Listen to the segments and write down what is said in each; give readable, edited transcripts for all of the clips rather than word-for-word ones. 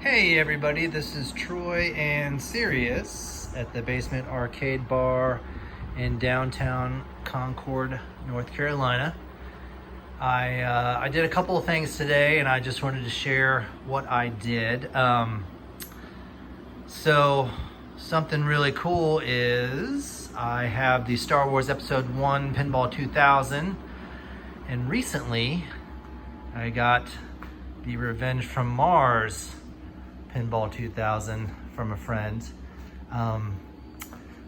Hey everybody, this is Troy and Sirius at the Basement Arcade Bar in downtown Concord, North Carolina. I did a couple of things today and I just wanted to share what I did. So something really cool is I have the Star Wars Episode 1 Pinball 2000, and recently I got the Revenge from Mars Pinball 2000 from a friend.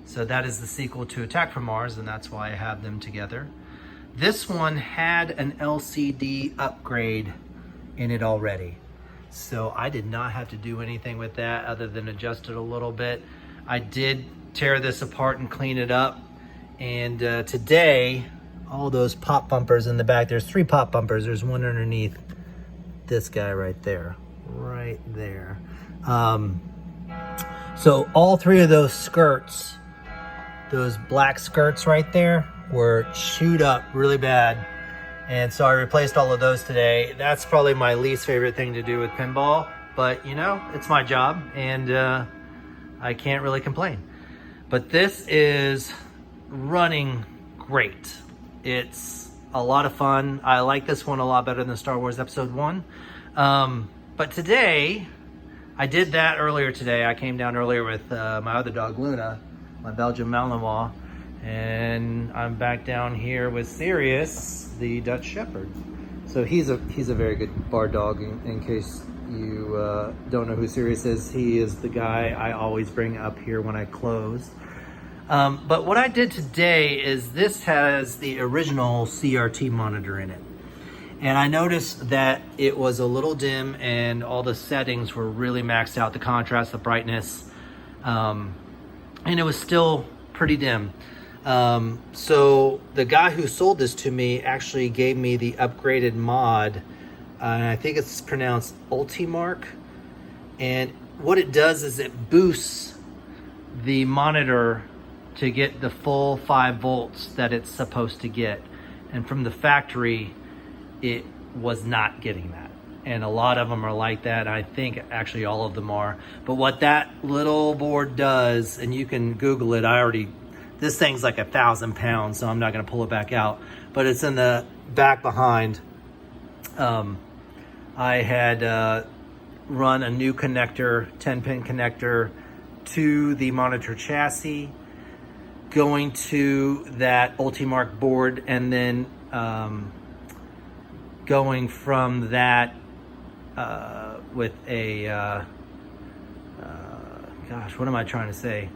So that is the sequel to Attack from Mars, and that's why I have them together. This one had an LCD upgrade in it already, so I did not have to do anything with that other than adjust it a little bit. I did tear this apart and clean it up, and today all those pop bumpers in the back, there's 3 pop bumpers. There's one underneath this guy right there. So all 3 of those skirts, those black skirts right there, were chewed up really bad, and so I replaced all of those today. That's probably my least favorite thing to do with pinball, but you know, it's my job, and I can't really complain. But this is running great. It's a lot of fun. I like this one a lot better than Star Wars Episode 1. But today, I did that earlier today. I came down earlier with my other dog, Luna, my Belgian Malinois, and I'm back down here with Sirius, the Dutch Shepherd. So he's a very good bar dog. In case you don't know who Sirius is, he is the guy I always bring up here when I close. But what I did today is this has the original CRT monitor in it. And I noticed that it was a little dim and all the settings were really maxed out, the contrast, the brightness, and it was still pretty dim. So the guy who sold this to me actually gave me the upgraded mod, and I think it's pronounced Ultimarc. And what it does is it boosts the monitor to get the full 5 volts that it's supposed to get. And from the factory, it was not getting that. And a lot of them are like that. I think actually all of them are. But what that little board does, and you can Google it, this thing's like 1,000 pounds, so I'm not gonna pull it back out, but it's in the back behind. I had run a new connector, 10-pin connector, to the monitor chassis, going to that Ultimarc board, and then going from that with a gosh, what am I trying to say?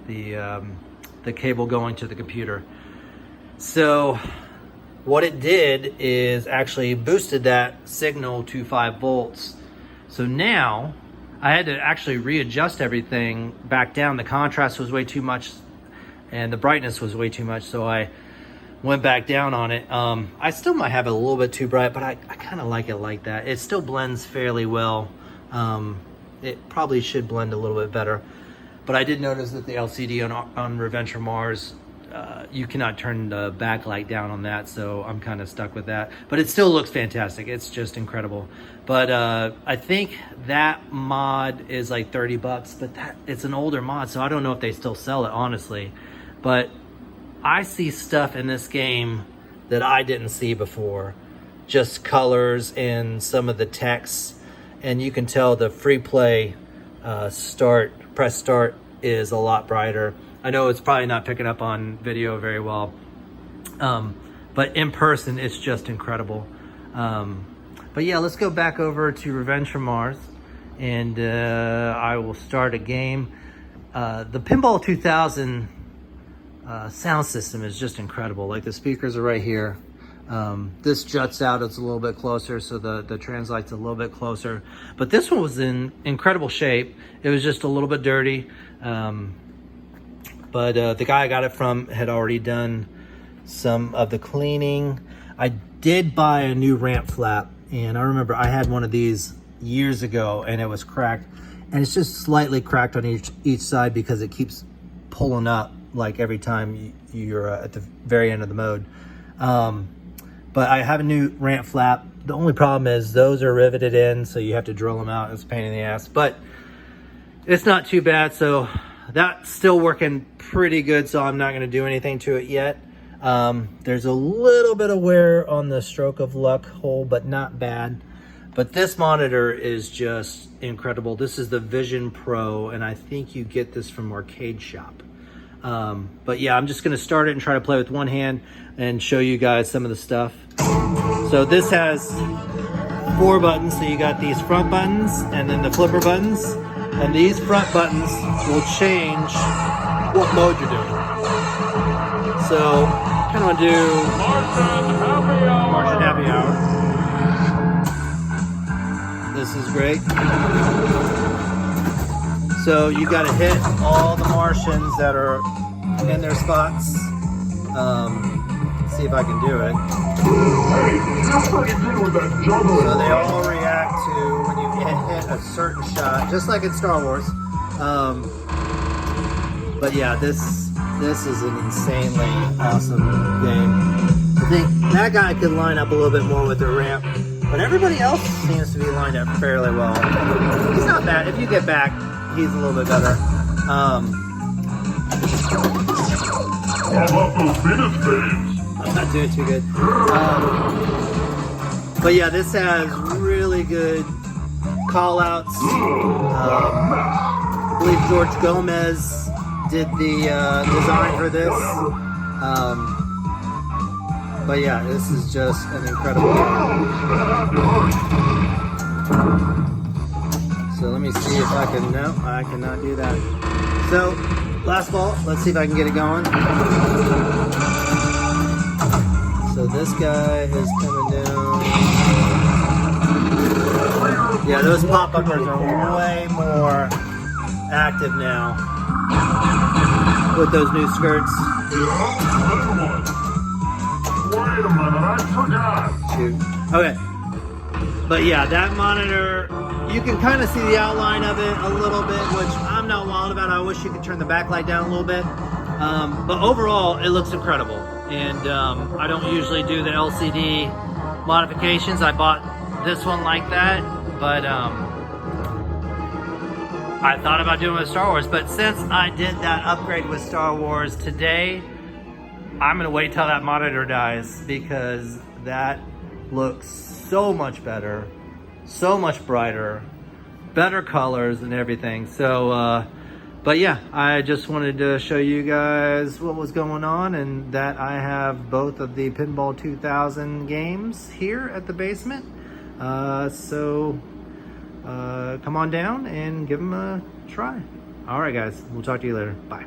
The cable going to the computer. So what it did is actually boosted that signal to 5 volts. So now I had to actually readjust everything back down. The contrast was way too much and the brightness was way too much, so I went back down on it. I still might have it a little bit too bright, but I kind of like it like that. It still blends fairly well. It probably should blend a little bit better. But I did notice that the LCD on Revenge from Mars, you cannot turn the backlight down on that, so I'm kind of stuck with that. But it still looks fantastic. It's just incredible. But I think that mod is like 30 bucks, but it's an older mod, so I don't know if they still sell it, honestly. But I see stuff in this game that I didn't see before. Just colors and some of the text. And you can tell the free play press start is a lot brighter. I know it's probably not picking up on video very well. But in person, it's just incredible. But yeah, let's go back over to Revenge from Mars. And I will start a game. The Pinball 2000 sound system is just incredible. Like, the speakers are right here. This juts out, it's a little bit closer, so the translight's a little bit closer. But this one was in incredible shape. It was just a little bit dirty. But the guy I got it from had already done some of the cleaning. I did buy a new ramp flap, and I remember I had one of these years ago and it was cracked. And it's just slightly cracked on each side because it keeps pulling up like every time you're at the very end of the mode. But I have a new ramp flap. The only problem is those are riveted in, so you have to drill them out. It's a pain in the ass, but it's not too bad. So that's still working pretty good, so I'm not going to do anything to it yet. There's a little bit of wear on the stroke of luck hole, but not bad. But this monitor is just incredible. This is the Vision Pro, and I think you get this from Arcade Shop. But yeah, I'm just going to start it and try to play with one hand and show you guys some of the stuff. So this has 4 buttons. So you got these front buttons and then the flipper buttons. And these front buttons will change what mode you're doing. So kind of want to do Martian Happy Hour. This is great. So you got to hit all the Martians that are in their spots. See if I can do it. So they all react to when you hit a certain shot, just like in Star Wars. But yeah, this is an insanely awesome game. I think that guy could line up a little bit more with the ramp, but everybody else seems to be lined up fairly well. He's not bad. If you get back, he's a little bit better. I'm not doing too good. But yeah, this has really good call outs. I believe George Gomez did the design for this. But yeah, this is just an incredible game. So let me see if I can, no, I cannot do that. So, last ball, let's see if I can get it going. So this guy is coming down. Yeah, those pop-uppers are way more active now with those new skirts. Wait a minute, I forgot. Shoot. Okay. But yeah, that monitor, you can kind of see the outline of it a little bit, which I'm not wild about. I wish you could turn the backlight down a little bit. But overall, it looks incredible. And I don't usually do the LCD modifications. I bought this one like that, but I thought about doing it with Star Wars. But since I did that upgrade with Star Wars today, I'm gonna wait till that monitor dies, because that looks so much better, so much brighter, better colors and everything. So, but yeah, I just wanted to show you guys what was going on, and that I have both of the Pinball 2000 games here at the basement. So come on down and give them a try. All right, guys, we'll talk to you later. Bye.